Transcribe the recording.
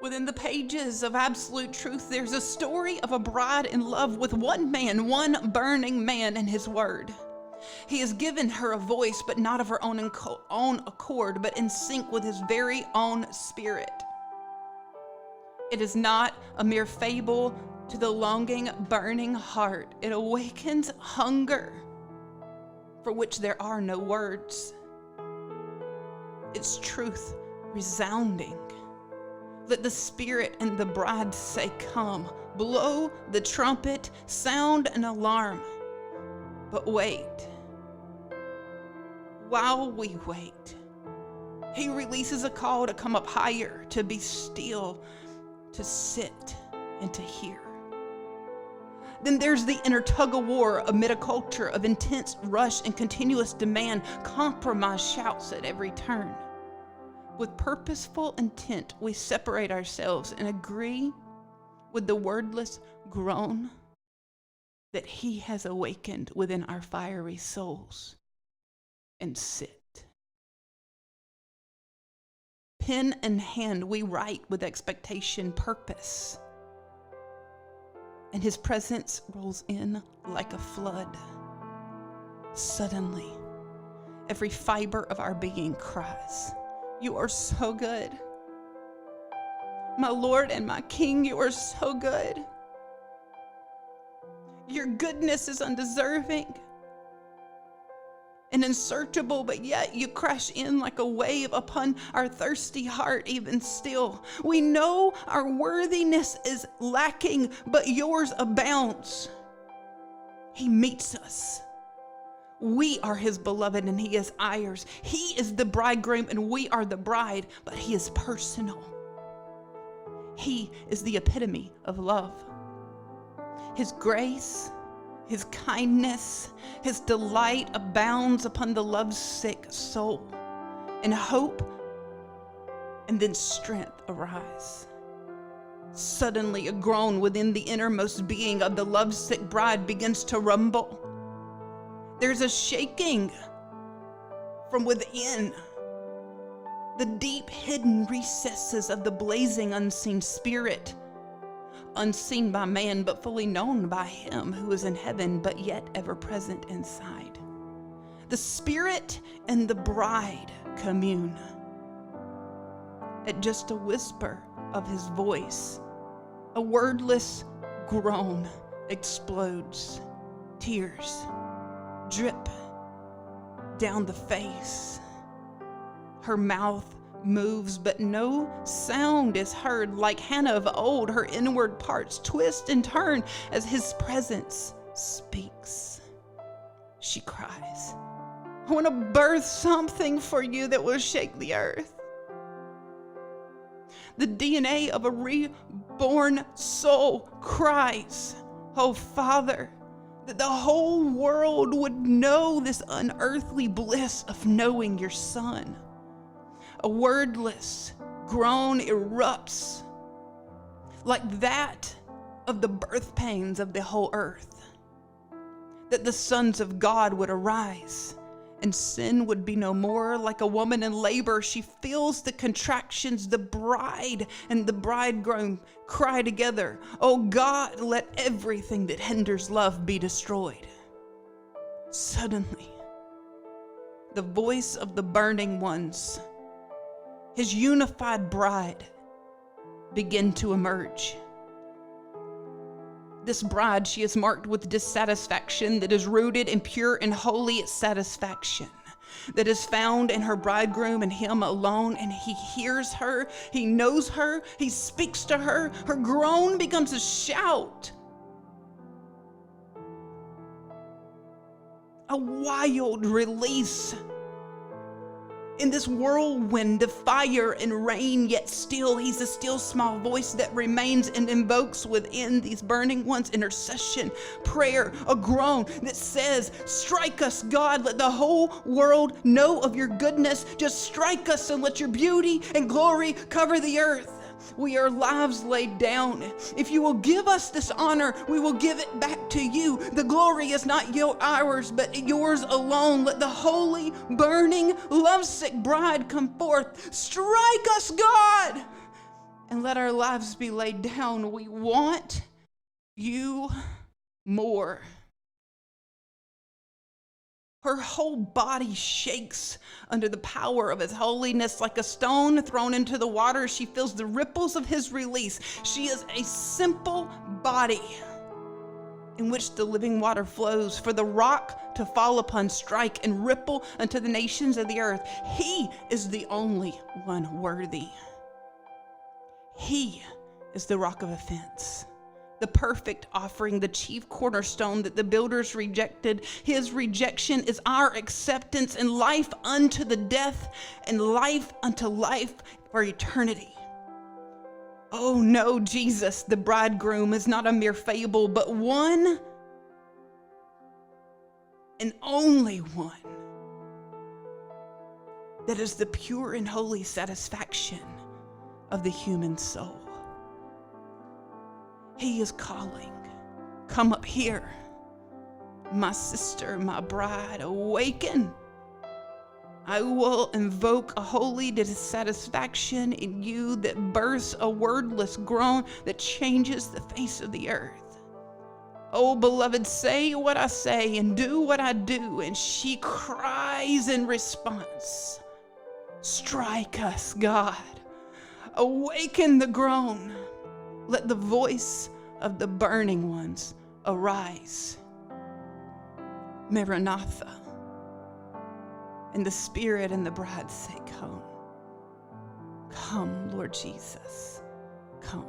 Within the pages of absolute truth, there's a story of a bride in love with one man, one burning man and his word. He has given her a voice, but not of her own accord, but in sync with his very own spirit. It is not a mere fable to the longing, burning heart. It awakens hunger for which there are no words. It's truth resounding. Let the Spirit and the bride say, come, blow the trumpet, sound an alarm. But wait, while we wait, he releases a call to come up higher, to be still, to sit and to hear. Then there's the inner tug-of-war amid a culture of intense rush and continuous demand, compromise shouts at every turn. With purposeful intent, we separate ourselves and agree with the wordless groan that he has awakened within our fiery souls, and sit. Pen in hand, we write with expectation, purpose, and his presence rolls in like a flood. Suddenly, every fiber of our being cries, you are so good. My Lord and my King, you are so good. Your goodness is undeserving and unsearchable, but yet you crash in like a wave upon our thirsty heart even still. We know our worthiness is lacking, but yours abounds. He meets us. We are his beloved and he is ours. He is the bridegroom and we are the bride, but he is personal. He is the epitome of love. His grace, his kindness, his delight abounds upon the lovesick soul, and hope and then strength arise. Suddenly a groan within the innermost being of the lovesick bride begins to rumble. There's a shaking from within. The deep hidden recesses of the blazing unseen spirit, unseen by man, but fully known by him who is in heaven, but yet ever present inside. The spirit and the bride commune. At just a whisper of his voice, a wordless groan explodes. Tears drip down the face. Her mouth moves, but no sound is heard. Like Hannah of old, her inward parts twist and turn as his presence speaks. She cries, I want to birth something for you that will shake the earth. The DNA of a reborn soul cries, oh Father, that the whole world would know this unearthly bliss of knowing your Son. A wordless groan erupts like that of the birth pains of the whole earth. That the sons of God would arise and sin would be no more. Like a woman in labor, she feels the contractions. The bride and the bridegroom cry together, oh God, let everything that hinders love be destroyed. Suddenly, the voice of the burning ones, his unified bride, begin to emerge. This bride, she is marked with dissatisfaction that is rooted in pure and holy satisfaction that is found in her bridegroom and him alone. And he hears her, he knows her, he speaks to her. Her groan becomes a shout. A wild release in this whirlwind of fire and rain, yet still he's a still small voice that remains and invokes within these burning ones intercession, prayer, a groan that says, strike us, God, let the whole world know of your goodness. Just strike us and let your beauty and glory cover the earth. We are lives laid down. If you will give us this honor, we will give it back to you. The glory is not ours, but yours alone. Let the holy, burning, lovesick bride come forth. Strike us, God! and let our lives be laid down. We want you more. Her whole body shakes under the power of his holiness. Like a stone thrown into the water, she feels the ripples of his release. She is a simple body in which the living water flows, for the rock to fall upon, strike, and ripple unto the nations of the earth. He is the only one worthy. He is the rock of offense, the perfect offering, the chief cornerstone that the builders rejected. His rejection is our acceptance, and life unto the death and life unto life for eternity. Oh no, Jesus, the bridegroom, is not a mere fable, but one and only one that is the pure and holy satisfaction of the human soul. He is calling, come up here, my sister, my bride, awaken. I will invoke a holy dissatisfaction in you that births a wordless groan that changes the face of the earth. Oh, beloved, say what I say and do what I do. And she cries in response, strike us, God. Awaken the groan. Let the voice of the burning ones arise. Maranatha. And the Spirit and the bride say, come. Come, Lord Jesus, come.